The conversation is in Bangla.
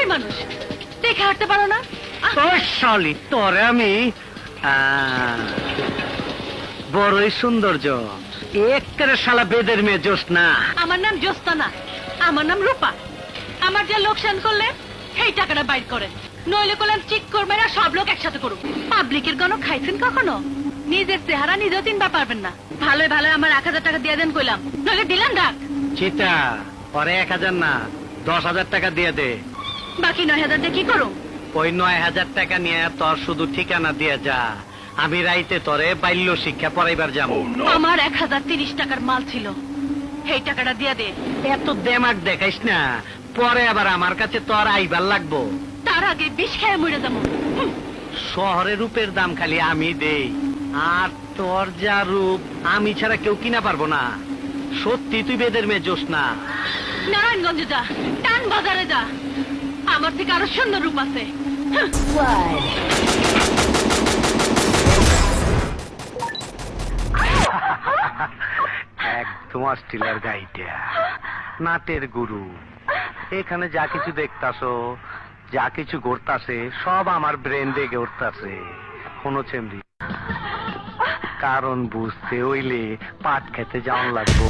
কই মানুষ দেখে হাঁটতে পারো না? শালি তোরে আমি বড়ই সৌন্দর্য একবারে শালা বেদের মেয়ে জোসনা। আমার নাম জোস্তা না, আমার নাম রূপা। আমার যা লোকসান করলে সেই টাকাটা বাইর করেন, নইলে করলাম চিক করবে না, সব লোক একসাথে করুক। পাবলিকের গণ খাইছেন কখনো? নিজের চেহারা নিজেও চিনতে পারবেন না। ভালো ভালো আমার 1000 টাকা দিয়ে দেন কইলাম, নইলে দিলাম ডাক। চিতা পরে 1000 না 10,000 টাকা দিয়ে দে। বাকি 9000 দিয়ে কি করুম? ওই 9000 টাকা নিয়ে তোর শুধু ঠিকানা দিয়ে যা, আমি রাইতে তোরে বাল্য শিক্ষা পড়াইবার যাবো। আমার 1030 টাকার মাল ছিল, সেই টাকাটা দিয়ে দে। এত দেমাগ দেখাইস না, পরে আবার আমার কাছে তোর আইবার লাগবো। তার আগে বিষ খেয়ে মরে যাবো। শহরে রূপের দাম খালি আমি দেই, আর তোর যা রূপ আমি ছাড়া কেউ কিনা পারবো না। সত্যি তুই বেদের মেয়ে জোসনা। নারায়ণগঞ্জে যা, টান বাজারে যা, আমার থেকে আরো সুন্দর রূপ আছে। একদম অস্ট্রেলিয়ার গাইটা, নাটের গুরু। এখানে যা কিছু দেখতাছো, যা কিছু ঘটতাছে, সব আমার ব্রেন দেখে উঠতাছে। কোনো চেমরি কারণ বুঝতে হইলে পাট খেতে যাওয়ান লাগবো।